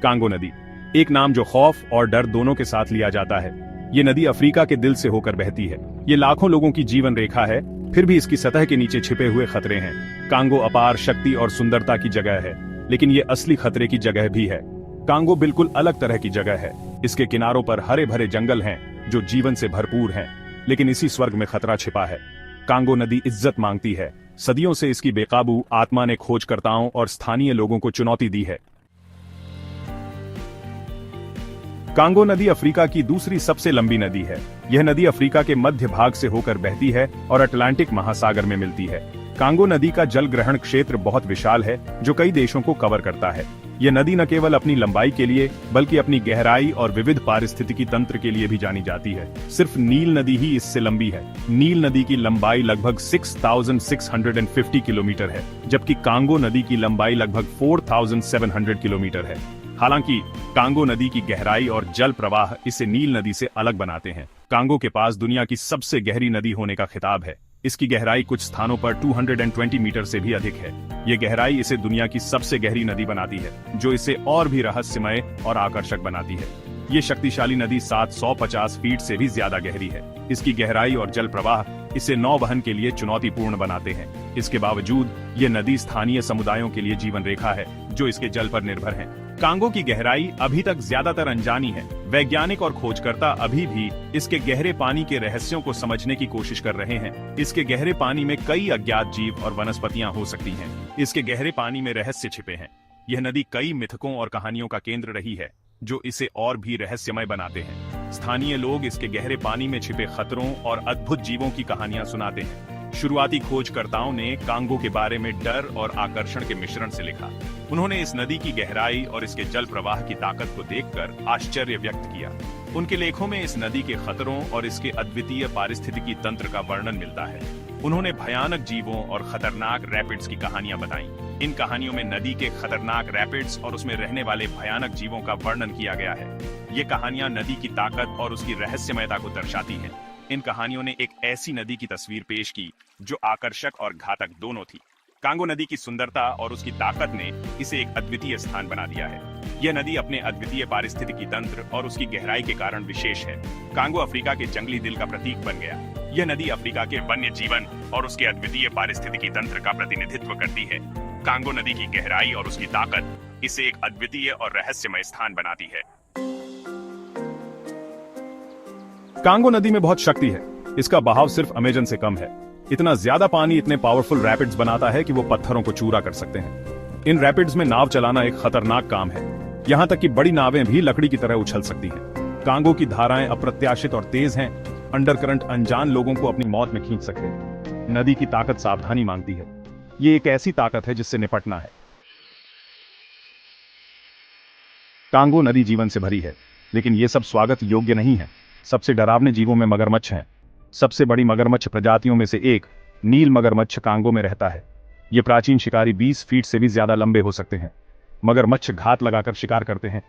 Congo नदी, एक नाम जो खौफ और डर दोनों के साथ लिया जाता है। ये नदी अफ्रीका के दिल से होकर बहती है। ये लाखों लोगों की जीवन रेखा है, फिर भी इसकी सतह के नीचे छिपे हुए खतरे हैं। कांगो अपार शक्ति और सुंदरता की जगह है, लेकिन ये असली खतरे की जगह भी है। कांगो बिल्कुल अलग तरह की जगह है। इसके किनारों पर हरे भरे जंगल हैं जो जीवन से भरपूर हैं, लेकिन इसी स्वर्ग में खतरा छिपा है। कांगो नदी इज्जत मांगती है। सदियों से इसकी बेकाबू आत्मा ने खोजकर्ताओं और स्थानीय लोगों को चुनौती दी है। कांगो नदी अफ्रीका की दूसरी सबसे लंबी नदी है। यह नदी अफ्रीका के मध्य भाग से होकर बहती है और अटलांटिक महासागर में मिलती है। कांगो नदी का जल ग्रहण क्षेत्र बहुत विशाल है, जो कई देशों को कवर करता है। यह नदी न केवल अपनी लंबाई के लिए, बल्कि अपनी गहराई और विविध पारिस्थितिकी तंत्र के लिए भी जानी जाती है। सिर्फ नील नदी ही इससे लंबी है। नील नदी की लंबाई लगभग 6650 किलोमीटर है, जबकि कांगो नदी की लंबाई लगभग 4700 किलोमीटर है। हालांकि कांगो नदी की गहराई और जल प्रवाह इसे नील नदी से अलग बनाते हैं। कांगो के पास दुनिया की सबसे गहरी नदी होने का खिताब है। इसकी गहराई कुछ स्थानों पर 220 मीटर से भी अधिक है। ये गहराई इसे दुनिया की सबसे गहरी नदी बनाती है, जो इसे और भी रहस्यमय और आकर्षक बनाती है। ये शक्तिशाली नदी 750 फीट से भी ज्यादा गहरी है। इसकी गहराई और जल प्रवाह इसे नौवहन के लिए चुनौतीपूर्ण बनाते हैं। इसके बावजूद ये नदी स्थानीय समुदायों के लिए जीवन रेखा है, जो इसके जल पर निर्भर हैं। कांगो की गहराई अभी तक ज्यादातर अनजानी है। वैज्ञानिक और खोजकर्ता अभी भी इसके गहरे पानी के रहस्यों को समझने की कोशिश कर रहे हैं। इसके गहरे पानी में कई अज्ञात जीव और वनस्पतियां हो सकती हैं। इसके गहरे पानी में रहस्य छिपे हैं। यह नदी कई मिथकों और कहानियों का केंद्र रही है, जो इसे और भी रहस्यमय बनाते हैं। स्थानीय लोग इसके गहरे पानी में छिपे खतरों और अद्भुत जीवों की कहानियां सुनाते हैं। शुरुआती खोजकर्ताओं ने कांगो के बारे में डर और आकर्षण के मिश्रण से लिखा। उन्होंने इस नदी की गहराई और इसके जल प्रवाह की ताकत को देखकर आश्चर्य व्यक्त किया। उनके लेखों में इस नदी के खतरों और इसके अद्वितीय पारिस्थितिकी तंत्र का वर्णन मिलता है। उन्होंने भयानक जीवों और खतरनाक रैपिड्स की कहानियां बताई। इन कहानियों में नदी के खतरनाक रैपिड्स और उसमें रहने वाले भयानक जीवों का वर्णन किया गया है। ये कहानियां नदी की ताकत और उसकी रहस्यमयता को दर्शाती हैं। इन कहानियों ने एक ऐसी नदी की तस्वीर पेश की जो आकर्षक और घातक दोनों थी। कांगो नदी की सुंदरता और उसकी ताकत ने इसे एक अद्वितीय स्थान बना दिया है। यह नदी अपने अद्वितीय पारिस्थितिकी तंत्र और उसकी गहराई के कारण विशेष है। कांगो अफ्रीका के जंगली दिल का प्रतीक बन गया। यह नदी अफ्रीका के वन्य जीवन और उसके अद्वितीय पारिस्थितिकी तंत्र का प्रतिनिधित्व करती है। कांगो नदी की गहराई और उसकी ताकत इसे एक अद्वितीय और रहस्यमय स्थान बनाती है। कांगो नदी में बहुत शक्ति है। इसका बहाव सिर्फ अमेजन से कम है। इतना ज्यादा पानी इतने पावरफुल रैपिड्स बनाता है कि वो पत्थरों को चूरा कर सकते हैं। इन रैपिड्स में नाव चलाना एक खतरनाक काम है। यहाँ तक कि बड़ी नावें भी लकड़ी की तरह उछल सकती हैं। कांगो की धाराएं अप्रत्याशित और तेज हैं। अंडरकरंट अनजान लोगों को अपनी मौत में खींच सकते हैं। नदी की ताकत सावधानी मांगती है। ये एक ऐसी ताकत है जिससे निपटना है। कांगो नदी जीवन से भरी है, लेकिन ये सब स्वागत योग्य नहीं है। सबसे डरावने जीवों में मगरमच्छ हैं। सबसे बड़ी मगरमच्छ प्रजातियों में से एक नील मगरमच्छ कांगो में रहता है। ये प्राचीन शिकारी 20 फीट से भी ज्यादा लंबे हो सकते हैं। मगरमच्छ घात लगाकर शिकार करते हैं।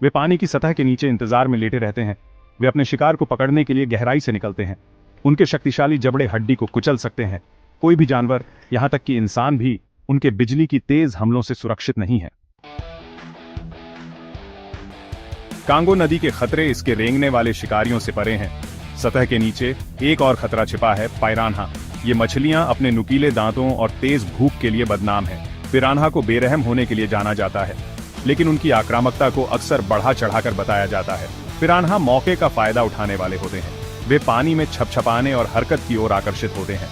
वे पानी की सतह के नीचे इंतजार में लेटे रहते हैं। वे अपने शिकार को पकड़ने के लिए गहराई से निकलते हैं। उनके शक्तिशाली जबड़े हड्डी को कुचल सकते हैं। कोई भी जानवर, यहाँ तक कि इंसान भी, उनके बिजली की तेज हमलों से सुरक्षित नहीं है। कांगो नदी के खतरे इसके रेंगने वाले शिकारियों से परे हैं। सतह के नीचे एक और खतरा छिपा है, पायरान्हा। ये मछलियां अपने नुकीले दांतों और तेज भूख के लिए बदनाम हैं। पिरान्हा को बेरहम होने के लिए जाना जाता है, लेकिन उनकी आक्रामकता को अक्सर बढ़ा चढ़ाकर बताया जाता है। पिरान्हा मौके का फायदा उठाने वाले होते हैं। वे पानी में छपछपाने और हरकत की ओर आकर्षित होते हैं,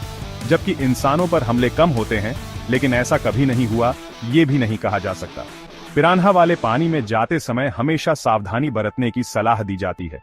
जबकि इंसानों पर हमले कम होते हैं, लेकिन ऐसा कभी नहीं हुआ, ये भी नहीं कहा जा सकता। पिरान्हा वाले पानी में जाते समय हमेशा सावधानी बरतने की सलाह दी जाती है।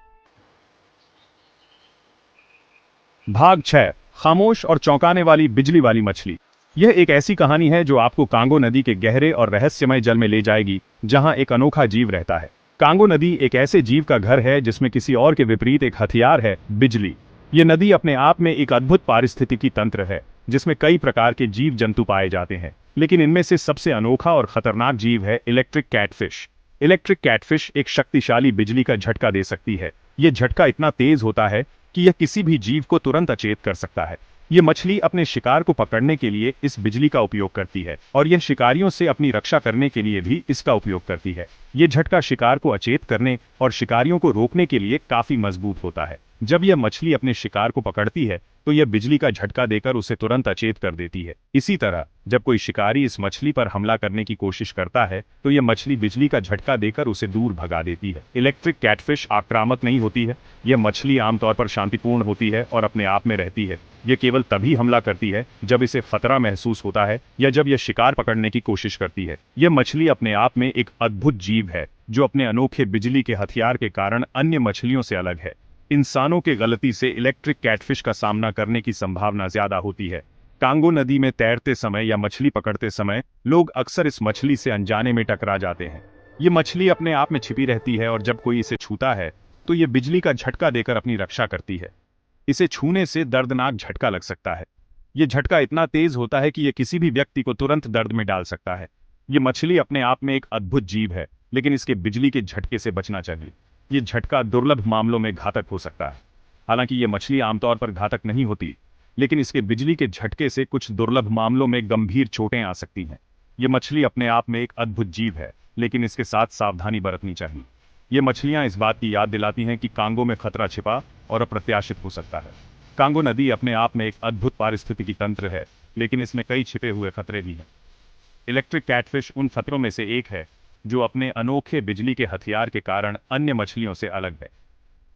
भाग 6, खामोश और चौंकाने वाली बिजली वाली मछली। यह एक ऐसी कहानी है जो आपको कांगो नदी के गहरे और रहस्यमय जल में ले जाएगी, जहां एक अनोखा जीव रहता है। कांगो नदी एक ऐसे जीव का घर है जिसमें किसी और के विपरीत एक हथियार है, बिजली। ये नदी अपने आप में एक अद्भुत पारिस्थितिकी तंत्र है, जिसमें कई प्रकार के जीव जंतु पाए जाते हैं, लेकिन इनमें से सबसे अनोखा और खतरनाक जीव है इलेक्ट्रिक कैटफिश। इलेक्ट्रिक कैटफिश एक शक्तिशाली बिजली का झटका दे सकती है। यह झटका इतना तेज होता है कि यह किसी भी जीव को तुरंत अचेत कर सकता है। ये मछली अपने शिकार को पकड़ने के लिए इस बिजली का उपयोग करती है और यह शिकारियों से अपनी रक्षा करने के लिए भी इसका उपयोग करती है। ये झटका शिकार को अचेत करने और शिकारियों को रोकने के लिए काफी मजबूत होता है। जब यह मछली अपने शिकार को पकड़ती है तो यह बिजली का झटका देकर उसे तुरंत अचेत कर देती है। इसी तरह जब कोई शिकारी इस मछली पर हमला करने की कोशिश करता है तो यह मछली बिजली का झटका देकर उसे दूर भगा देती है। इलेक्ट्रिक कैटफिश आक्रामक नहीं होती है। यह मछली आमतौर पर शांतिपूर्ण होती है और अपने आप में रहती है। यह केवल तभी हमला करती है जब इसे खतरा महसूस होता है या जब यह शिकार पकड़ने की कोशिश करती है। यह मछली अपने आप में एक अद्भुत जीव है जो अपने अनोखे बिजली के हथियार के कारण अन्य मछलियों से अलग है। इंसानों के गलती से इलेक्ट्रिक कैटफिश का सामना करने की संभावना ज्यादा होती है। कांगो नदी में तैरते समय या मछली पकड़ते समय लोग अक्सर इस मछली से अनजाने में टकरा जाते हैं। ये मछली अपने आप में छिपी रहती है और जब कोई इसे छूता है तो ये बिजली का झटका देकर अपनी रक्षा करती है। इसे छूने से दर्दनाक झटका लग सकता है। ये झटका इतना तेज होता है कि यह किसी भी व्यक्ति को तुरंत दर्द में डाल सकता है। ये मछली अपने आप में एक अद्भुत जीव है, लेकिन इसके बिजली के झटके से बचना चाहिए। ये झटका दुर्लभ मामलों में घातक हो सकता है। हालांकि ये मछली आमतौर पर घातक नहीं होती, लेकिन इसके बिजली के झटके से कुछ दुर्लभ मामलों में गंभीर चोटें आ सकती हैं। ये मछली अपने आप में एक अद्भुत जीव है, लेकिन इसके साथ सावधानी बरतनी चाहिए। ये मछलियां इस बात की याद दिलाती हैं कि कांगो में खतरा छिपा और अप्रत्याशित हो सकता है। कांगो नदी अपने आप में एक अद्भुत पारिस्थितिकी तंत्र है, लेकिन इसमें कई छिपे हुए खतरे भी हैं। इलेक्ट्रिक कैटफिश उन खतरों में से एक है जो अपने अनोखे बिजली के हथियार के कारण अन्य मछलियों से अलग है।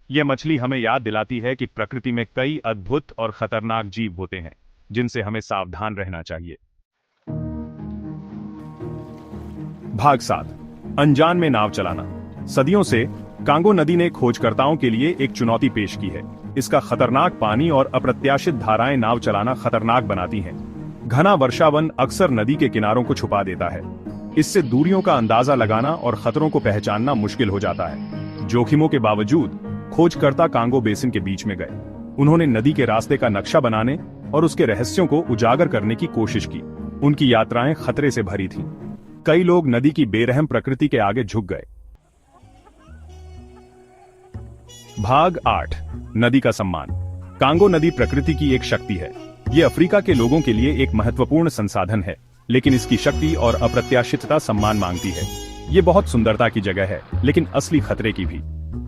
यह मछली हमें याद दिलाती है कि प्रकृति में कई अद्भुत और खतरनाक जीव होते हैं जिनसे हमें सावधान रहना चाहिए। भाग 7, अनजान में नाव चलाना। सदियों से कांगो नदी ने खोजकर्ताओं के लिए एक चुनौती पेश की है। इसका खतरनाक पानी और अप्रत्याशित धाराएं नाव चलाना खतरनाक बनाती हैं। घना वर्षावन अक्सर नदी के किनारों को छुपा देता है। इससे दूरियों का अंदाजा लगाना और खतरों को पहचानना मुश्किल हो जाता है। जोखिमों के बावजूद खोजकर्ता कांगो बेसिन के बीच में गए। उन्होंने नदी के रास्ते का नक्शा बनाने और उसके रहस्यों को उजागर करने की कोशिश की। उनकी यात्राएं खतरे से भरी थीं। कई लोग नदी की बेरहम प्रकृति के आगे झुक गए। भाग 8, नदी का सम्मान। कांगो नदी प्रकृति की एक शक्ति है। ये अफ्रीका के लोगों के लिए एक महत्वपूर्ण संसाधन है, लेकिन इसकी शक्ति और अप्रत्याशितता सम्मान मांगती है। ये बहुत सुंदरता की जगह है, लेकिन असली खतरे की भी।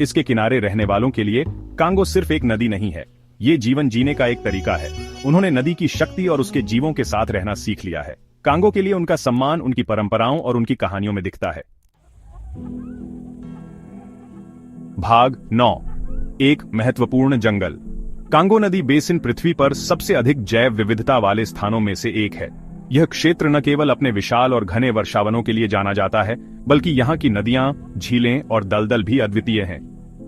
इसके किनारे रहने वालों के लिए कांगो सिर्फ एक नदी नहीं है, ये जीवन जीने का एक तरीका है। उन्होंने नदी की शक्ति और उसके जीवों के साथ रहना सीख लिया है। कांगो के लिए उनका सम्मान उनकी परंपराओं और उनकी कहानियों में दिखता है। भाग 9, एक महत्वपूर्ण जंगल। कांगो नदी बेसिन पृथ्वी पर सबसे अधिक जैव विविधता वाले स्थानों में से एक है। यह क्षेत्र न केवल अपने विशाल और घने वर्षावनों के लिए जाना जाता है, बल्कि यहाँ की नदियां, झीलें और दलदल भी अद्वितीय हैं।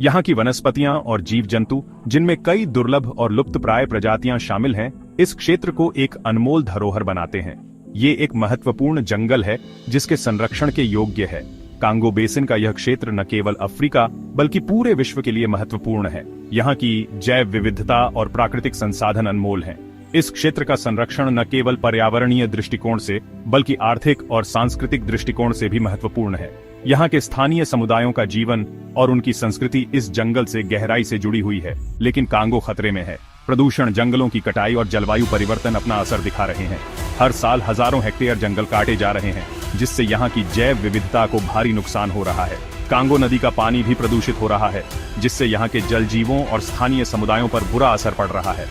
यहाँ की वनस्पतियां और जीव जंतु, जिनमें कई दुर्लभ और लुप्तप्राय प्रजातियां शामिल हैं, इस क्षेत्र को एक अनमोल धरोहर बनाते हैं। ये एक महत्वपूर्ण जंगल है जिसके संरक्षण के योग्य है। कांगो बेसिन का यह क्षेत्र न केवल अफ्रीका बल्कि पूरे विश्व के लिए महत्वपूर्ण है। यहाँ की जैव विविधता और प्राकृतिक संसाधन अनमोल हैं। इस क्षेत्र का संरक्षण न केवल पर्यावरणीय दृष्टिकोण से बल्कि आर्थिक और सांस्कृतिक दृष्टिकोण से भी महत्वपूर्ण है। यहाँ के स्थानीय समुदायों का जीवन और उनकी संस्कृति इस जंगल से गहराई से जुड़ी हुई है। लेकिन कांगो खतरे में है। प्रदूषण, जंगलों की कटाई और जलवायु परिवर्तन अपना असर दिखा रहे हैं। हर साल हजारों हेक्टेयर जंगल काटे जा रहे हैं, जिससे यहाँ की जैव विविधता को भारी नुकसान हो रहा है। कांगो नदी का पानी भी प्रदूषित हो रहा है, जिससे यहाँ के जल जीवों और स्थानीय समुदायों पर बुरा असर पड़ रहा है।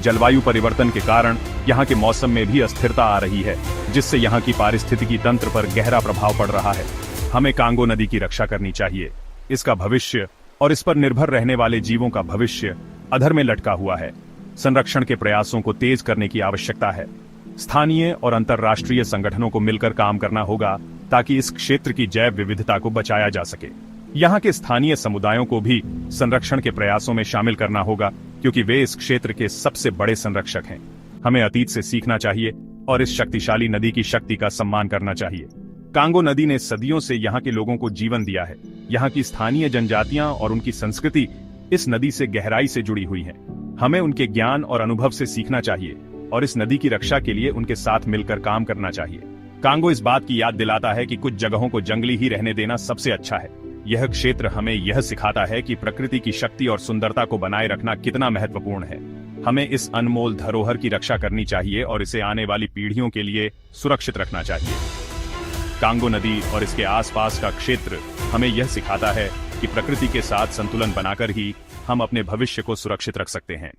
जलवायु परिवर्तन के कारण यहाँ के मौसम में भी अस्थिरता आ रही है, जिससे यहाँ की पारिस्थितिकी तंत्र पर गहरा प्रभाव पड़ रहा है। हमें कांगो नदी की रक्षा करनी चाहिए। इसका भविष्य और इस पर निर्भर रहने वाले जीवों का भविष्य अधर में लटका हुआ है। संरक्षण के प्रयासों को तेज करने की आवश्यकता है। स्थानीय और अंतर्राष्ट्रीय संगठनों को मिलकर काम करना होगा ताकि इस क्षेत्र की जैव विविधता को बचाया जा सके। यहाँ के स्थानीय समुदायों को भी संरक्षण के प्रयासों में शामिल करना होगा, क्योंकि वे इस क्षेत्र के सबसे बड़े संरक्षक हैं। हमें अतीत से सीखना चाहिए और इस शक्तिशाली नदी की शक्ति का सम्मान करना चाहिए। कांगो नदी ने सदियों से यहाँ के लोगों को जीवन दिया है। यहाँ की स्थानीय जनजातियां और उनकी संस्कृति इस नदी से गहराई से जुड़ी हुई है। हमें उनके ज्ञान और अनुभव से सीखना चाहिए और इस नदी की रक्षा के लिए उनके साथ मिलकर काम करना चाहिए। कांगो इस बात की याद दिलाता है कि कुछ जगहों को जंगली ही रहने देना सबसे अच्छा है। यह क्षेत्र हमें यह सिखाता है कि प्रकृति की शक्ति और सुंदरता को बनाए रखना कितना महत्वपूर्ण है। हमें इस अनमोल धरोहर की रक्षा करनी चाहिए और इसे आने वाली पीढ़ियों के लिए सुरक्षित रखना चाहिए। कांगो नदी और इसके आसपास का क्षेत्र हमें यह सिखाता है कि प्रकृति के साथ संतुलन बनाकर ही हम अपने भविष्य को सुरक्षित रख सकते हैं।